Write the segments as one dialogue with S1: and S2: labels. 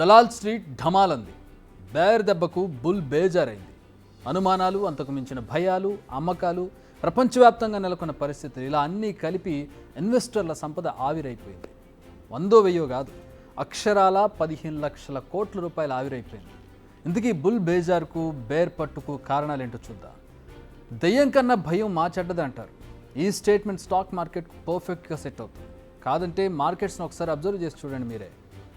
S1: Dalal street ఢమాలంది. Bear దెబ్బకు bull బేజారైంది. అనుమానాలు, అంతకు మించిన భయాలు, అమ్మకాలు, ప్రపంచవ్యాప్తంగా నెలకొన్న పరిస్థితులు ఇలా అన్నీ కలిపి ఇన్వెస్టర్ల సంపద ఆవిరైపోయింది. 100,000 కాదు, అక్షరాల 15 లక్షల కోట్ల రూపాయలు ఆవిరైపోయింది. ఇందుకీ బుల్ బేజార్కు, బేర్ పట్టుకు కారణాలేంటో చూద్దాం. దయ్యం కన్నా భయం మా చెడ్డది అంటారు. ఈ స్టేట్మెంట్ స్టాక్ మార్కెట్కు పర్ఫెక్ట్గా సెట్ అవుతుంది. కాదంటే మార్కెట్స్ని ఒకసారి అబ్జర్వ్ చేసి చూడండి మీరే.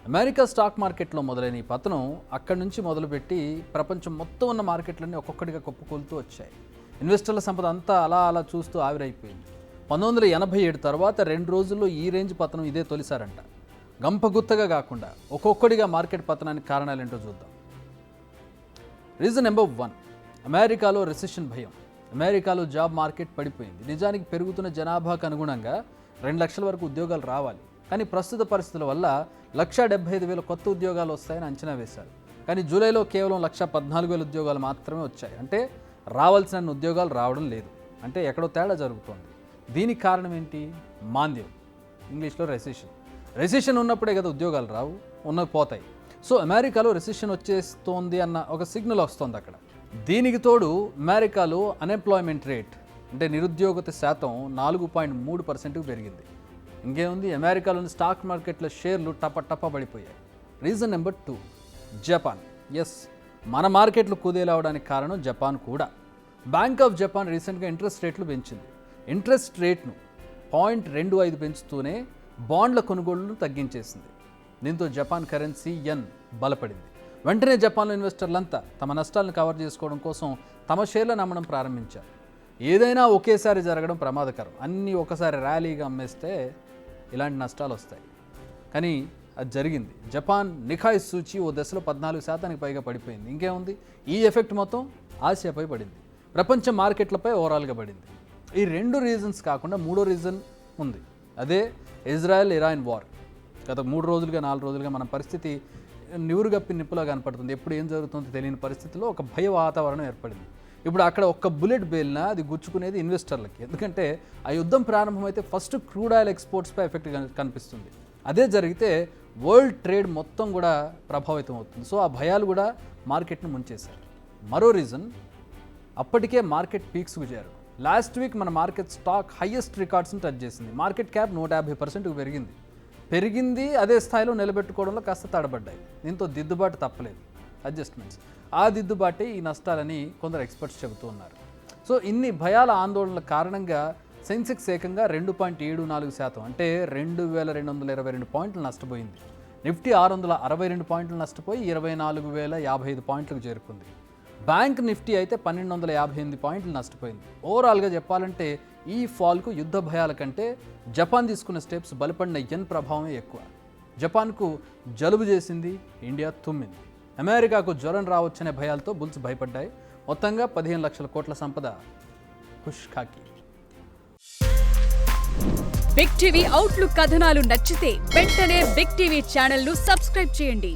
S1: అమెరికా స్టాక్ మార్కెట్లో మొదలైన ఈ పతనం అక్కడి నుంచి మొదలుపెట్టి ప్రపంచం మొత్తం ఉన్న మార్కెట్లన్నీ ఒక్కొక్కటిగా కుప్పకూలుతూ వచ్చాయి. ఇన్వెస్టర్ల సంపద అంతా అలా అలా చూస్తూ ఆవిరైపోయింది. 1987 తర్వాత 2 రోజుల్లో ఈ రేంజ్ పతనం ఇదే తొలిసారంట. గంపగుత్తగా కాకుండా ఒక్కొక్కడిగా మార్కెట్ పతనానికి కారణాలేంటో చూద్దాం. రీజన్ నెంబర్ 1, అమెరికాలో రెసిషన్ భయం. అమెరికాలో జాబ్ మార్కెట్ పడిపోయింది. నిజానికి పెరుగుతున్న జనాభాకు అనుగుణంగా 2 లక్షల వరకు ఉద్యోగాలు రావాలి. కానీ ప్రస్తుత పరిస్థితుల వల్ల 1,75,000 కొత్త ఉద్యోగాలు వస్తాయని అంచనా వేశారు. కానీ జూలైలో కేవలం 1,14,000 ఉద్యోగాలు మాత్రమే వచ్చాయి. అంటే రావాల్సిన ఉద్యోగాలు రావడం లేదు. అంటే ఎక్కడో తేడా జరుగుతోంది. దీనికి కారణం ఏంటి? మాంద్యం, ఇంగ్లీష్లో రెసిషన్ ఉన్నప్పుడే కదా ఉద్యోగాలు రావు, ఉన్నవి పోతాయి. సో అమెరికాలో రెసిషన్ వచ్చేస్తోంది అన్న ఒక సిగ్నల్ వస్తుంది అక్కడ. దీనికి తోడు అమెరికాలో అన్ఎంప్లాయ్మెంట్ రేట్ అంటే నిరుద్యోగత శాతం 4.3%కు పెరిగింది. ఇంకేముంది, అమెరికాలోని స్టాక్ మార్కెట్ల షేర్లు టప పడిపోయాయి. Reason number 2, Japan. ఎస్, మన మార్కెట్లు కుదేలవడానికి కారణం జపాన్ కూడా. బ్యాంక్ ఆఫ్ జపాన్ రీసెంట్గా ఇంట్రెస్ట్ రేట్లు పెంచింది. ఇంట్రెస్ట్ రేట్ను 0.25 పెంచుతూనే బాండ్ల కొనుగోళ్లను తగ్గించేసింది. దీంతో జపాన్ కరెన్సీ యెన్ బలపడింది. వెంటనే జపాన్లో ఇన్వెస్టర్లంతా తమ నష్టాలను కవర్ చేసుకోవడం కోసం తమ షేర్లను అమ్మడం ప్రారంభించారు. ఏదైనా ఒకేసారి జరగడం ప్రమాదకరం. అన్నీ ఒకసారి ర్యాలీగా అమ్మేస్తే ఇలాంటి నష్టాలు వస్తాయి. కానీ అది జరిగింది. జపాన్ నికాయ్ సూచి ఓ దశలో 14% పైగా పడిపోయింది. ఇంకేముంది, ఈ ఎఫెక్ట్ మొత్తం ఆసియాపై పడింది. ప్రపంచ మార్కెట్లపై ఓవరాల్గా పడింది. ఈ 2 రీజన్స్ కాకుండా 3వ రీజన్ ఉంది. అదే ఇజ్రాయెల్ ఇరాన్ వార్. గత 3 రోజులుగా 4 రోజులుగా మన పరిస్థితి నివురుగప్పి నిప్పులా కనపడుతుంది. ఎప్పుడు ఏం జరుగుతుందో తెలియని పరిస్థితిలో ఒక భయ వాతావరణం ఏర్పడింది. ఇప్పుడు అక్కడ ఒక్క బుల్లెట్ బేల్నా అది గుచ్చుకునేది ఇన్వెస్టర్లకి. ఎందుకంటే ఆ యుద్ధం ప్రారంభమైతే ఫస్ట్ క్రూడ్ ఆయిల్ ఎక్స్పోర్ట్స్పై ఎఫెక్ట్ కనిపిస్తుంది. అదే జరిగితే వరల్డ్ ట్రేడ్ మొత్తం కూడా ప్రభావితం అవుతుంది. సో ఆ భయాలు కూడా మార్కెట్ను ముంచేశారు. మరో రీజన్, అప్పటికే మార్కెట్ పీక్స్కు చేరారు. లాస్ట్ వీక్ మన మార్కెట్ స్టాక్ హైయెస్ట్ రికార్డ్స్ని టచ్ చేసింది. మార్కెట్ క్యాప్ 150%కు పెరిగింది. అదే స్థాయిలో నిలబెట్టుకోవడంలో కాస్త తడబడ్డాయి. దీంతో దిద్దుబాటు తప్పలేదు, అడ్జస్ట్మెంట్స్. ఆ దిద్దుబాటే ఈ నష్టాలని కొందరు ఎక్స్పర్ట్స్ చెబుతూ ఉన్నారు. సో ఇన్ని భయాల ఆందోళనల కారణంగా సెన్సెక్స్ ఏకంగా 2.74% అంటే 2,222 పాయింట్లు నష్టపోయింది. నిఫ్టీ 662 పాయింట్లు నష్టపోయి 24,055 పాయింట్లకు చేరుకుంది. బ్యాంక్ నిఫ్టీ అయితే 1,258 పాయింట్లు నష్టపోయింది. ఓవరాల్గా చెప్పాలంటే ఈ ఫాల్కు యుద్ధ భయాల కంటే జపాన్ తీసుకున్న స్టెప్స్, బలపడిన యెన్ ప్రభావమే ఎక్కువ. జపాన్కు జలుబు చేసింది, ఇండియా తుమ్మింది. అమెరికాకు జ్వరం రావచ్చనే భయాలతో బుల్స్ భయపడ్డాయి. మొత్తంగా 15 లక్షల కోట్ల సంపద ఖుష్ ఖాకి.
S2: బిగ్ టీవీ అవుట్లుక్ కథనాలు నచ్చితే వెంటనే బిగ్ టీవీ ఛానల్ ను సబ్స్క్రైబ్ చేయండి.